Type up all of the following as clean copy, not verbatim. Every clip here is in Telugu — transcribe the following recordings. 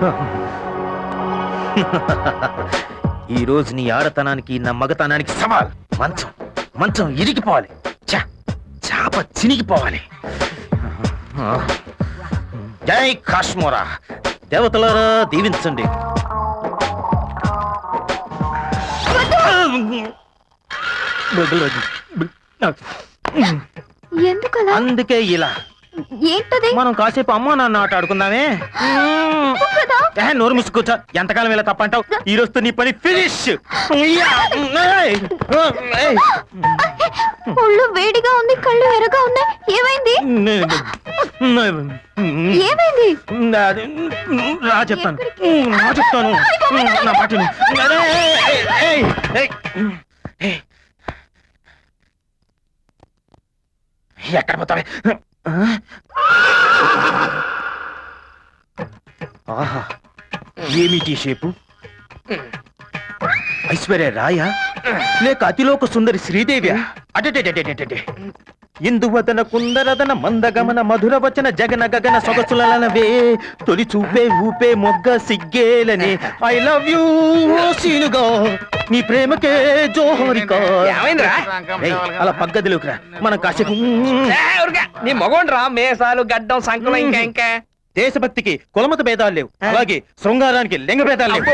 ఈ రోజు నీ ఆడతనానికి నా మగతనానికి సవాల్. మంచం మంచం ఇరిగిపోవాలి, చాప చినిగిపోవాలి. జై కాశ్మోరా, దేవతలారా దీవించండి. ఎందుకలా? అందుకే ఇలా ఏంటది? మనం కాసేపు అమ్మా నాన్న ఆట ఆడుకుందామే. నోరు ముసుకూర్చో, ఎంతకాలం ఇలా తప్పంటావు? ఈ రోజుతో నీ పని ఫినిష్. ఒళ్ళు వేడిగా ఉంది, కళ్ళు ఎర్రగా ఉన్నాయి. ఏమైంది? ఏమైంది? రా చెప్తాను, నా చెప్తాను, నా మాటను. ఎక్కడ పోతావే? ఆహా, ఏమిటి షేపు? ఐశ్వర్య రాయ లేక అతిలోక సుందరి శ్రీదేవి? అటే ఇందువదన కుందరదన మందగమన మధుర వచన జగన గగన సొగసులనవే తొలి చూపే ఊపే మొగ్గ సిగ్గేలని. ఐ లవ్ యూ సీనుగా, నీ ప్రేమకే జోహరికా. అలా పగ్గదిలోకి రా, మనం కాసేపు. నీ మగోండ్రా, మేసాలు గడ్డం సంకలం ఇంకా దేశభక్తికి కులమత భేదాలు లేవు, అలాగే శృంగారానికి లింగ భేదాలు లేవు.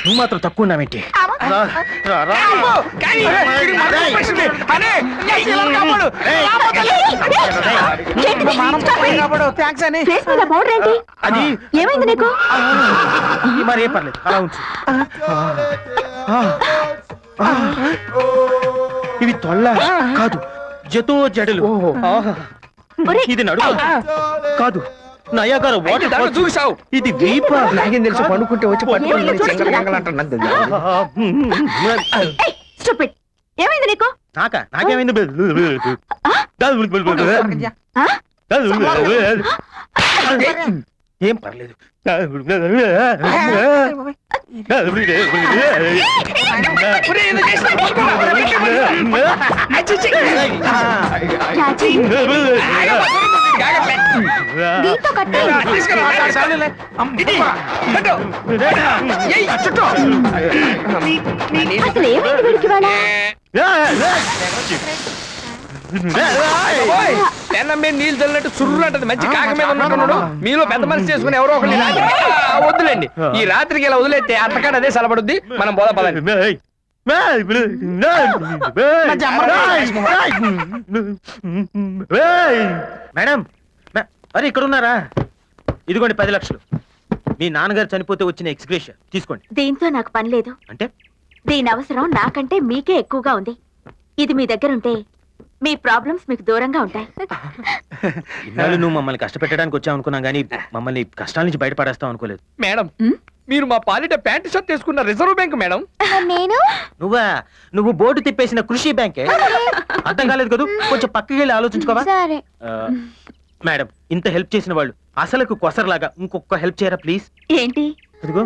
నువ్వు మాత్రం తక్కువ ఉన్నావేంటి? అది ఏమైంది నీకు? మరేం పర్లేదు, అలా ఉంచు. ఇవి తొల్ల కాదు, జతో జడలు. ఇది నడుము కాదు, నయాగార వాటర్ చూసావు. ఇది వీప. నాకేం తెలుసు, పండుకుంటే వచ్చి పట్టుకుంటే ఏమైంది నీకు? నాకేమైంది? ఏం పర్లేదు. అసలు ఏమైంది వీడికి వాళ్ళ? పెన్నం మీద నీళ్ళు చల్లినట్టు సుర్రు అంటది. మంచి కాక మీద ఉన్నట్టున్నాడు. మీలో పెద్ద మనిషి చేసుకుని ఎవరో ఒకటి వద్దులేండి. ఈ రాత్రికి ఇలా వదిలేస్తే అత్తకాడ అదే సలపడుద్ది. మనం పోదా పదండి. మేడం, అరే ఇక్కడ ఉన్నారా? ఇదిగోండి 10 లక్షలు. మీ నాన్నగారు చనిపోతే వచ్చిన ఎక్స్‌గ్రేషియా తీసుకోండి. దీంతో నాకు పని లేదు. అంటే దీని అవసరం నాకంటే మీకే ఎక్కువగా ఉంది. ఇది మీ దగ్గర ఉంటే మీ ప్రాబ్లమ్స్ మీకు దూరంగా ఉంటాయి. ఇన్నాళ్ళు నువ్వు మమ్మల్ని కష్టపెట్టడానికి వచ్చావు అనుకున్నాం, కానీ మమ్మల్ని కష్టాల నుంచి బయటపడేస్తావు అనుకోలేదు. మేడం, మీరు మా పాలిట ప్యాంటు షర్ట్ తీసుకున్న రిజర్వ్ బ్యాంక్ మేడం. నేను నువ్వు బోర్డు తిప్పేసిన కృషి బ్యాంకే. అర్థం కాలేదు కదా, కొంచెం పక్కకి వెళ్ళి ఆలోచించుకోవా? సరే మేడం, ఇంత హెల్ప్ చేసిన వాళ్ళు అసలకు కొసరలాగా ఇంకొక హెల్ప్ చేయరా ప్లీజ్? ఏంటి? అదిగో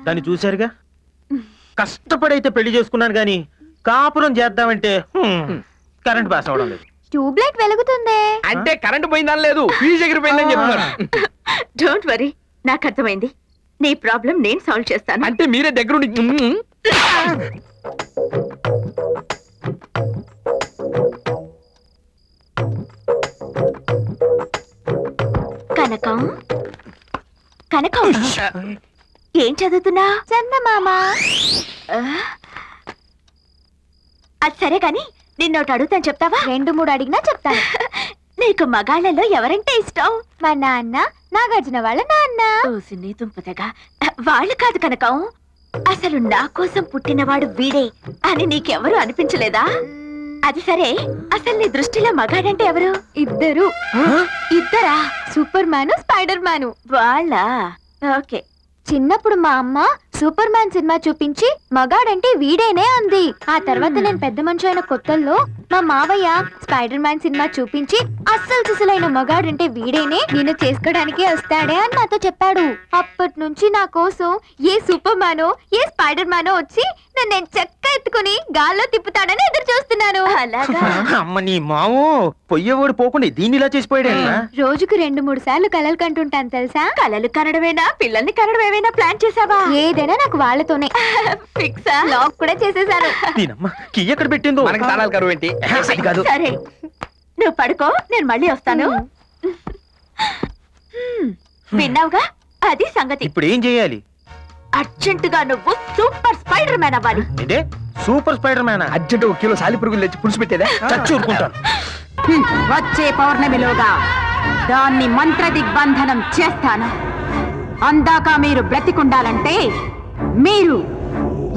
దాన్ని చూశారుగా, కష్టపడైతే పెళ్లి చేసుకున్నాను గాని కాపురం చేద్దామంటే కరెంట్ పాస్ అవడం లేదు. ట్యూబ్ లైట్ వెలుగుతుంది అంటే కరెంట్ పోయిందని లేదు, ఫీజు ఎగిరిపోయిందని చెప్తున్నారు. డోంట్ వరీ, నాకు అర్థమైంది. నీ ప్రాబ్లం నేను సాల్వ్ చేస్తాను. అంటే మీరే దగ్గరుండి. కనకం, కనకం, ఏం చదువుతున్నా? చందమామ. అది సరే గాని నిన్నోటి అడుగుతాను, చెప్తావా? 2-3 అడిగినా చెప్తాను. నీకు మగాళ్ళలో ఎవరంటే ఇష్టం? మా నాన్న, నాగార్జున వాళ్ళ నాన్న. నీ దుంపదగా వాళ్ళు కాదు కనకం, అసలు నా కోసం పుట్టినవాడు వీడే అని నీకెవరు అనిపించలేదా? అది సరే, అసలు నీ దృష్టిలో మగాడంటే ఎవరు? ఇద్దరు. ఇద్దరా? Super man, spider man. వాళ్ళ ఓకే. చిన్నప్పుడు మా అమ్మ సూపర్ మ్యాన్ సినిమా చూపించి మగాడంటే వీడేనే అంది. ఆ తర్వాత నేను పెద్ద మనిషి అయిన కొత్తల్లో మా మావయ్య స్పైడర్ మ్యాన్ సినిమా చూపించి అస్సలు సిసలైన మగాడంటే వీడేనే నిన్ను చేసుకోవడానికి వస్తాడే అని నాతో చెప్పాడు. అప్పటి నుంచి నా కోసం ఏ సూపర్ మ్యానో ఏ స్పైడర్ మ్యానో వచ్చి నన్ను నేను చెక్క ఎత్తుకుని గాల్లో తిప్పుతాడని ఎదురు చూస్తున్నాను. అలాగా అమ్మ నీ మావు పొయ్యేవాడు పోకుండా దీన్ని ఇలా చేసిపోయాడే రోజుకు 2-3 సార్లు కలలు కంటుంటాను తెలుసా. కలలు కనడమేనా పిల్లల్ని కనడం ఏమైనా ప్లాన్ చేసావా? ఏదైనా నాకు వాళ్ళతోనే ఫిక్సా. లాక్ కూడా చేసేసాను. దీనమ్మ కీ ఎక్కడ పెట్టిందో మనకి తాళాలు కరువు ఏంటి? అది కాదు. సరే నువ్వు పడుకో, నేను మళ్ళీ వస్తాను. విన్నావుగా, అది సంగతి. ఇప్పుడు ఏం చేయాలి? అర్జెంటుగా నువ్వు సూపర్ స్పైడర్ మ్యాన్ అవ్వాలి. ఇదే super spider man urgent 1 kilo సాలి పురుగులు తెచ్చి పులుసు పెట్టేదా? చచ్చి ఊరుకుంటాను. వచ్చే పౌర్ణమిలోగా దాన్ని మంత్ర దిగ్బంధనం చేస్తాను. అందాక మీరు బ్రతికుండాలంటే మీరు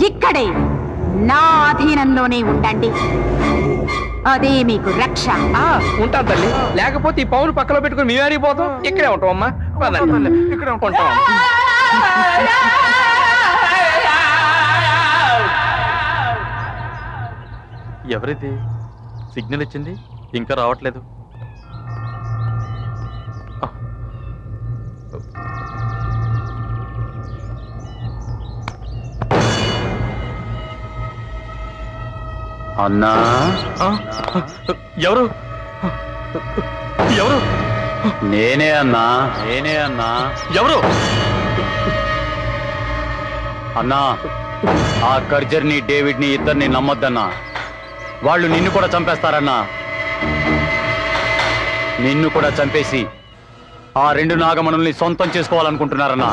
ఇక్కడే నా అధీనంలోనే ఉండండి. అదే మీకు రక్ష. ఉంటాను తల్లి, లేకపోతే ఈ పౌను పక్కలో పెట్టుకుని మేము అడిగిపోతాం. ఇక్కడే ఉంటాం అమ్మా. ఇక్కడే ఉంటాం. ఎవరిది సిగ్నల్ ఇచ్చింది ఇంకా రావట్లేదు? అన్నా ఎవరు ఎవరు నేనే అన్నా ఎవరు అన్నా ఆ గర్జర్ని డేవిడ్ని ఇద్దరిని నమ్మొద్దన్నా. వాళ్ళు నిన్ను కూడా చంపేస్తారన్నా. నిన్ను కూడా చంపేసి ఆ 2 నాగమణుల్ని సొంతం చేసుకోవాలనుకుంటున్నారన్నా.